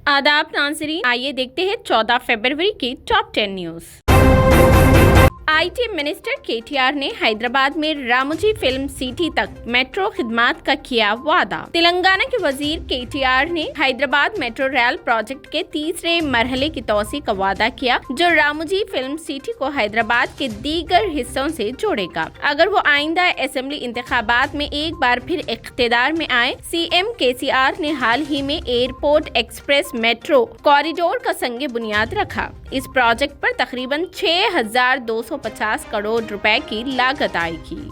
आदाब नाज़रीन, आइए देखते हैं 14 फरवरी की top 10 news. IT minister KTR ने हैदराबाद में रामोजी फिल्म सिटी तक मेट्रो खिदमात का किया वादा। तेलंगाना के वजीर केटीआर ने हैदराबाद मेट्रो रेल प्रोजेक्ट के तीसरे मरहले की तोसी का वादा किया, जो रामोजी फिल्म सिटी को हैदराबाद के दीगर हिस्सों से जोड़ेगा। अगर वो आइंदा असेंबली इंतखाबात में एक बार फिर इख्तिदार में आए। सीएम केसीआर ने हाल ही में एयरपोर्ट एक्सप्रेस मेट्रो कॉरिडोर का संगे बुनियाद रखा। इस प्रोजेक्ट पर तकरीबन 6,250 करोड़ रुपए की लागत आएगी।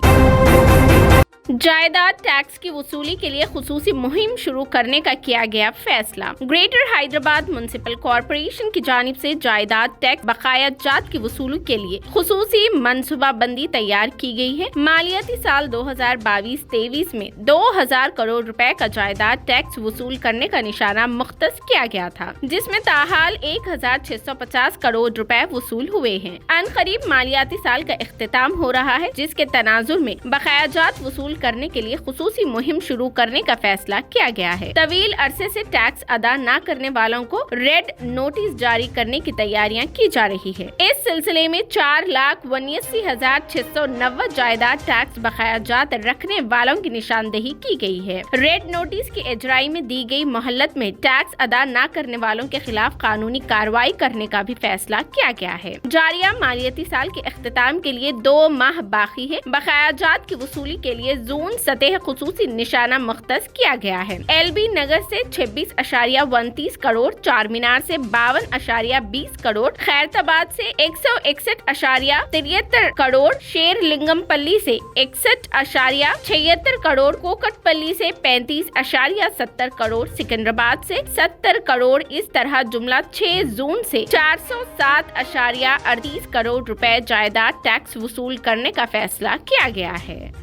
जायदाद टैक्स की वसूली के लिए खुसूसी मुहिम शुरू करने का किया गया फैसला। ग्रेटर हैदराबाद म्युनिसिपल कॉरपोरेशन की जानिब से जायदाद टैक्स बकाया जात की वसूली के लिए खुसूसी मनसूबाबंदी तैयार की गई है। मालियाती साल 2022-23 में 2,000 करोड़ रुपए का जायदाद टैक्स वसूल करने का निशाना मुख्तस किया गया था, जिसमें ताहाल 1,650 करोड़ रुपए वसूल हुए हैं। अनकरीब मालियाती साल का इख्तिताम हो रहा है, जिसके तनाजुर में बकाया जात वसूल करने के लिए खुसूसी मुहिम शुरू करने का फैसला किया गया है। तवील अरसे से टैक्स अदा न करने वालों को रेड नोटिस जारी करने की तैयारियां की जा रही है। इस सिलसिले में 4,79,690 जायदाद टैक्स बकाया जात रखने वालों की निशानदेही की गई है। रेड नोटिस की इजराई में दी गई मोहलत में टैक्स अदा न करने वालों के खिलाफ कानूनी कार्रवाई करने का भी फैसला किया गया है। जारिया मालियाती साल के इख्तिताम के लिए 2 माह बाकी है। बकाया जात की वसूली के लिए जून सतह खुसूसी निशाना मुख्तस किया गया है। एलबी नगर से 26.29 करोड़, चार मीनार से 52.20 करोड़, खैरताबाद से 161.73 करोड़, शेर लिंगमपल्ली से 61.76 करोड़, कोकटपल्ली से 35.70 करोड़, सिकंदराबाद से 70 करोड़। इस तरह जुमला 6 जून से 407.38 करोड़ रुपए जायदाद टैक्स वसूल करने का फैसला किया गया है।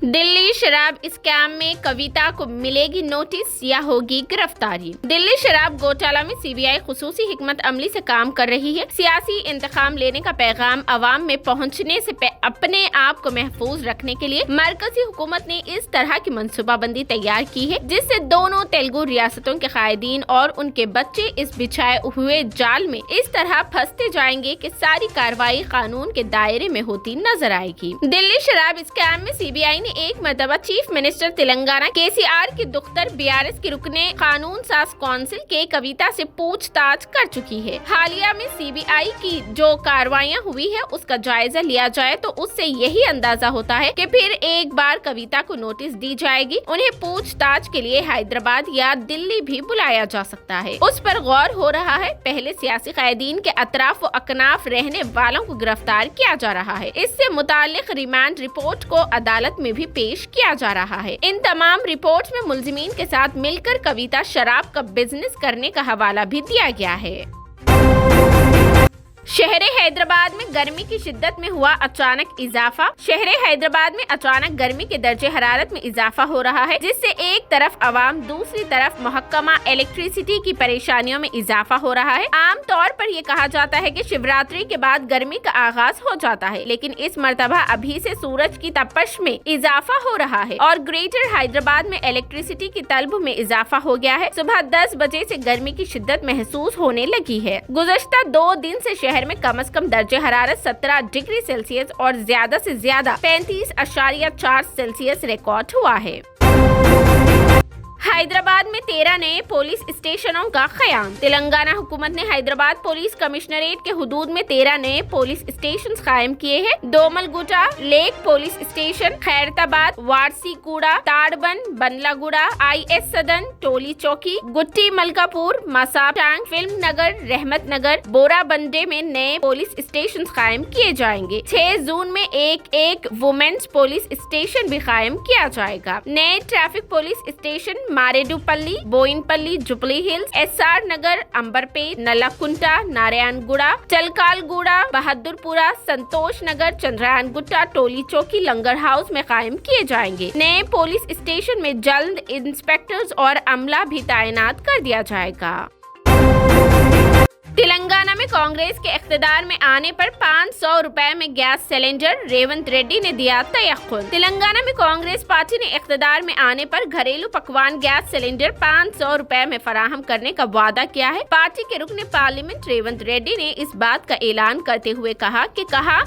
दिल्ली शराब स्कैम में कविता को मिलेगी नोटिस या होगी गिरफ्तारी। दिल्ली शराब घोटाला में सीबीआई खुसूसी हिकमत अमली से काम कर रही है। सियासी इंतकाम लेने का पैगाम अवाम में पहुंचने से अपने आप को महफूज रखने के लिए मरकजी हुकूमत ने इस तरह की मनसूबाबंदी तैयार की है, जिससे दोनों तेलुगु रियासतों के कायदीन और उनके बच्चे इस बिछाए हुए जाल में इस तरह फंसते जाएंगे कि सारी कार्रवाई कानून के दायरे में होती नजर आएगी। दिल्ली शराब स्कैम में सीबीआई एक मरतबा चीफ मिनिस्टर तेलंगाना केसीआर की दुख्तर बीआरएस की रुकने कानून साज काउंसिल के कविता से पूछताछ कर चुकी है। हालिया में सीबीआई की जो कार्रवाइयां हुई है उसका जायजा लिया जाए तो उससे यही अंदाजा होता है कि फिर एक बार कविता को नोटिस दी जाएगी। उन्हें पूछताछ के लिए हैदराबाद या दिल्ली भी बुलाया जा सकता है। उस पर गौर हो रहा है। पहले सियासी कैदीन के अतराफ व अकनाफ रहने वालों को गिरफ्तार किया जा रहा है। इससे मुताल्लिक रिमांड रिपोर्ट को अदालत में भी पेश किया जा रहा है। इन तमाम रिपोर्ट्स में मुल्जिमीन के साथ मिलकर कविता शराब का बिजनेस करने का हवाला भी दिया गया है। शहर हैदराबाद में गर्मी की शिद्दत में हुआ अचानक इजाफा। शहर हैदराबाद में अचानक गर्मी के दर्जे हरारत में इजाफा हो रहा है, जिससे एक तरफ अवाम, दूसरी तरफ महकमा इलेक्ट्रिसिटी की परेशानियों में इजाफा हो रहा है। आम तौर पर यह कहा जाता है कि शिवरात्रि के बाद गर्मी का आगाज हो जाता है, लेकिन इस मर्तबा अभी से सूरज की तपश में इजाफा हो रहा है और ग्रेटर हैदराबाद में इलेक्ट्रिसिटी की तलब में इजाफा हो गया है। सुबह 10 बजे से गर्मी की शिद्दत महसूस होने लगी है। गुज़श्ता 2 दिन से शहर में कम से कम दर्जे हरारत 17 डिग्री सेल्सियस और ज्यादा से ज्यादा 35.4 सेल्सियस रिकॉर्ड हुआ है। हैदराबाद में 13 नए पुलिस स्टेशनों का क़याम। तेलंगाना हुकूमत ने हैदराबाद पुलिस कमिश्नरेट के हुदूद में 13 नए पुलिस स्टेशन कायम किए हैं। Domalguda lake police station, Khairatabad, Warasiguda, Tadban, Banlaguda, IS Sadan, Toli Chowki, Gutti Malkapur, Masab tank, film Nagar, Rahmat Nagar, बोराबंडे में नए पुलिस स्टेशन कायम किए जाएंगे। 6 जून में एक वुमेन्स पुलिस स्टेशन भी कायम किया जाएगा। नए traffic police station Maredupalli, Bowenpally, Jubilee Hills, SR Nagar, Amberpet, Nallakunta, Narayanguda, Chilkalguda, Bahadurpura, Santosh Nagar, Chandrayangutta, Toli Chowki, Langar house में कायम किए जाएंगे। नए पुलिस स्टेशन में जल्द इंस्पेक्टर्स और अमला भी तैनात कर दिया जाएगा। तेलंगाना में कांग्रेस के इख्तिदार में आने पर 500 रुपए में गैस सिलेंडर, रेवंत रेड्डी ने दिया तयक्कुन। तेलंगाना में कांग्रेस पार्टी ने इख्तिदार में आने पर घरेलू पकवान गैस सिलेंडर 500 रुपए में फराहम करने का वादा किया है। पार्टी के रुकने पार्लियामेंट रेवंत रेड्डी ने इस बात का ऐलान करते हुए कहा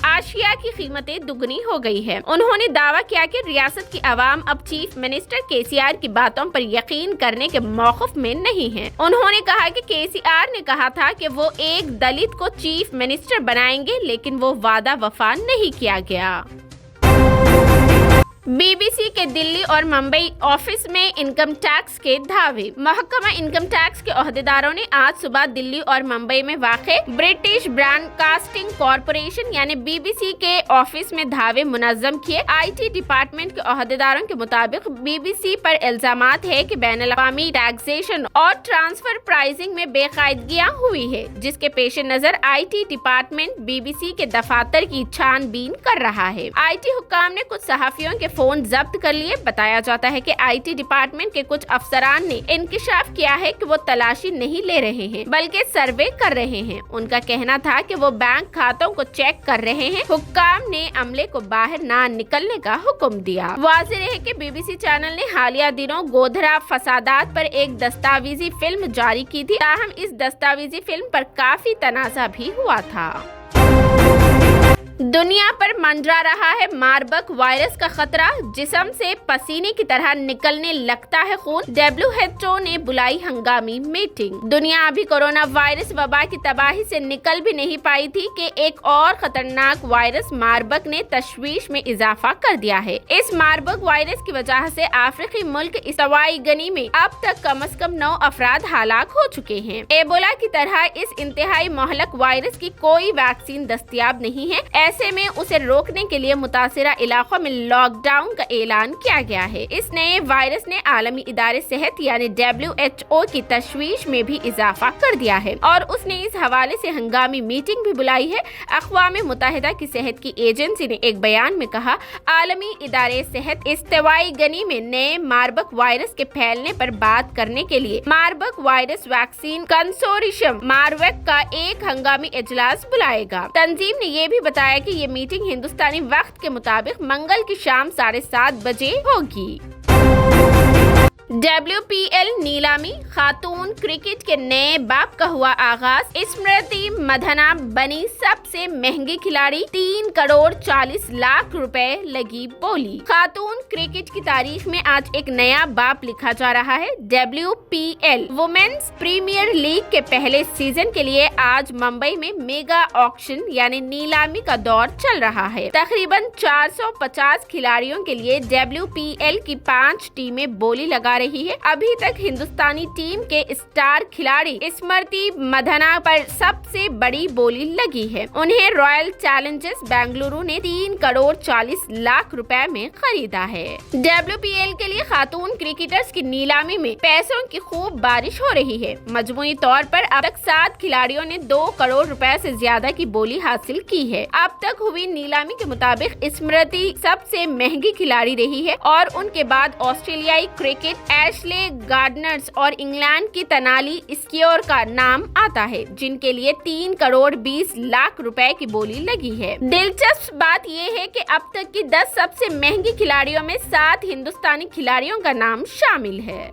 आशिया की कीमतें दुगनी हो गई है। उन्होंने दावा किया कि रियासत की आवाम अब चीफ मिनिस्टर केसीआर की बातों पर यकीन करने के मौक़िफ़ में नहीं है। उन्होंने कहा कि केसीआर ने कहा था कि वो एक दलित को चीफ मिनिस्टर बनाएंगे, लेकिन वो वादा वफा नहीं किया गया। बीबीसी के दिल्ली और मुंबई ऑफिस में इनकम टैक्स के धावे। महकमा इनकम टैक्स के ओहदेदारों ने आज सुबह दिल्ली और मुंबई में वाक़े ब्रिटिश ब्रॉडकास्टिंग कॉरपोरेशन यानी बीबीसी के ऑफिस में धावे मुनज़्ज़म किए। आईटी डिपार्टमेंट के ओहदेदारों के मुताबिक बीबीसी पर इल्जामात है कि बैनुल-अक़वामी टैक्सेशन और ट्रांसफर प्राइसिंग में बेकायदगियां हुई है, जिसके पेश नजर आईटी डिपार्टमेंट बीबीसी के दफातर की छानबीन कर रहा है। आईटी हुक्काम ने कुछ सहाफियों के फोन जब्त कर लिए। बताया जाता है कि आईटी डिपार्टमेंट के कुछ अफसरान ने इंकिशाफ किया है कि वो तलाशी नहीं ले रहे हैं बल्कि सर्वे कर रहे हैं। उनका कहना था कि वो बैंक खातों को चेक कर रहे हैं। हुक्काम ने अमले को बाहर ना निकलने का हुक्म दिया। वाज़ेह है कि बीबीसी चैनल ने हालिया दिनों गोधरा फसादात पर एक दस्तावेजी फिल्म जारी की थी। ताहम इस दस्तावेजी फिल्म पर काफी तनाज़ा भी हुआ था। दुनिया पर मंडरा रहा है मारबर्ग वायरस का खतरा। जिस्म से पसीने की तरह निकलने लगता है खून। WHO ने बुलाई हंगामी मीटिंग। दुनिया अभी कोरोना वायरस वबा की तबाही से निकल भी नहीं पाई थी कि एक और खतरनाक वायरस मारबर्ग ने तशवीश में इजाफा कर दिया है। इस मारबर्ग वायरस की वजह से अफ्रीकी मुल्क इस्तवाई गनी में अब तक कम से कम 9 अफराद हलाक हो चुके हैं। एबोला की तरह इस इंतहाई महलक वायरस की कोई वैक्सीन दस्तयाब नहीं है। ऐसे में उसे रोकने के लिए मुतासिरा इलाकों में लॉकडाउन का ऐलान किया गया है। इस नए वायरस ने आलमी इदारे सेहत यानी WHO की तशवीश में भी इजाफा कर दिया है और उसने इस हवाले से हंगामी मीटिंग भी बुलाई है। अक़वाम मुत्तहिदा की सेहत की एजेंसी ने एक बयान में कहा, आलमी इदारे सेहत इस्तवाई गनी में नए मारबर्ग वायरस के फैलने पर बात करने के लिए Marburg virus vaccine consortium Marburg का एक हंगामी इजलास बुलाएगा। तंजीम ने ये भी बताया कि ये मीटिंग हिंदुस्तानी वक्त के मुताबिक मंगल की शाम 7:30 बजे होगी। WPL नीलामी, खातून क्रिकेट के नए बाब का हुआ आगाज। स्मृति मंधाना बनी सबसे महंगी खिलाड़ी, 3 करोड़ 40 लाख रुपए लगी बोली। खातून क्रिकेट की तारीख में आज एक नया बाब लिखा जा रहा है। WPL वुमेन्स प्रीमियर लीग के पहले सीजन के लिए आज मुंबई में मेगा ऑक्शन यानी नीलामी का दौर चल रहा है। तकरीबन 450 खिलाड़ियों के लिए WPL की 5 टीमें बोली लगा रही है। अभी तक हिंदुस्तानी टीम के स्टार खिलाड़ी स्मृति मंधाना पर सबसे बड़ी बोली लगी है। उन्हें रॉयल चैलेंजर्स बेंगलुरु ने 3 करोड़ 40 लाख रुपए में खरीदा है। WPL के लिए खातून क्रिकेटर्स की नीलामी में पैसों की खूब बारिश हो रही है। मजमूई तौर पर अब तक 7 खिलाड़ियों ने 2 करोड़ रुपए से ज्यादा की बोली हासिल की है। अब तक हुई नीलामी के मुताबिक स्मृति सबसे महंगी खिलाड़ी रही है और उनके बाद ऑस्ट्रेलियाई क्रिकेट एशले गार्डनर्स और इंग्लैंड की तनाली स्क्योर का नाम आता है, जिनके लिए 3 करोड़ 20 लाख रुपए की बोली लगी है। दिलचस्प बात यह है कि अब तक की 10 सबसे महंगी खिलाड़ियों में 7 हिंदुस्तानी खिलाड़ियों का नाम शामिल है।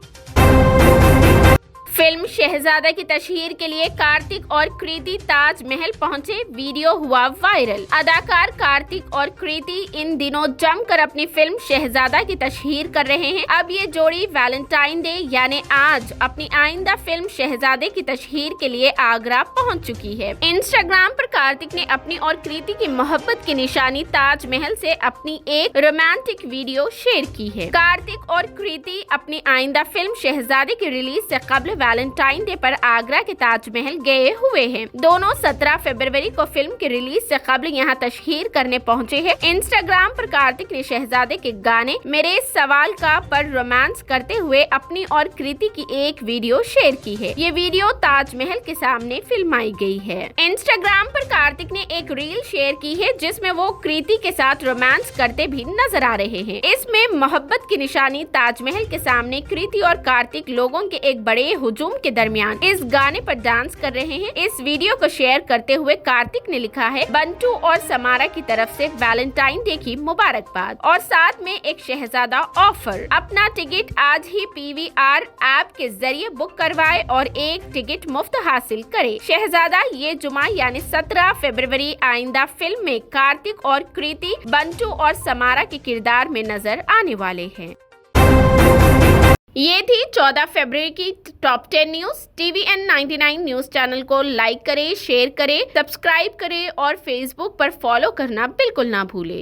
फिल्म शहजादा की तशहीर के लिए कार्तिक और कृति ताजमहल पहुंचे, वीडियो हुआ वायरल। अदाकार कार्तिक और कृति इन दिनों जमकर अपनी फिल्म शहजादा की तशहीर कर रहे हैं। अब ये जोड़ी वैलेंटाइन डे यानी आज अपनी आइंदा फिल्म शहजादे की तशहीर के लिए आगरा पहुंच चुकी है। इंस्टाग्राम पर कार्तिक ने अपनी और कृति की मोहब्बत की निशानी ताजमहल से अपनी एक रोमांटिक वीडियो शेयर की है। कार्तिक और कृति अपनी आइंदा फिल्म शहजादे की रिलीज से कबल वैलेंटाइन डे पर आगरा के ताजमहल गए हुए हैं। दोनों 17 फरवरी को फिल्म की रिलीज से कबल यहाँ तशहीर करने पहुँचे हैं। इंस्टाग्राम पर कार्तिक ने शहजादे के गाने मेरे सवाल का पर रोमांस करते हुए अपनी और कृति की एक वीडियो शेयर की है। ये वीडियो ताजमहल के सामने फिल्माई गई है। इंस्टाग्राम पर कार्तिक ने एक रील शेयर की है जिसमें वो कृति के साथ रोमांस करते भी नजर आ रहे हैं। इसमें मोहब्बत की निशानी ताजमहल के सामने कृति और कार्तिक लोगों के एक बड़े ہجوم کے درمیان اس گانے پر ڈانس کر رہے ہیں۔ اس ویڈیو کو شیئر کرتے ہوئے کارتک نے لکھا ہے، بنٹو اور سمارا کی طرف سے ویلنٹائن ڈے کی مبارکباد اور ساتھ میں ایک شہزادہ آفر۔ اپنا ٹکٹ آج ہی PVR ایپ کے ذریعے بک کروائے اور ایک ٹکٹ مفت حاصل کرے۔ شہزادہ یہ جمعہ یعنی 17 فروری آئندہ فلم میں کارتک اور کریتی بنٹو اور سمارا کے کردار میں نظر آنے والے ہیں۔ یہ تھی 14 فروری کی top 10 news. TVN 99 news channel کو لائک کریں، شیئر کریں، سبسکرائب کریں اور فیس بک پر فالو کرنا بالکل نہ بھولیں۔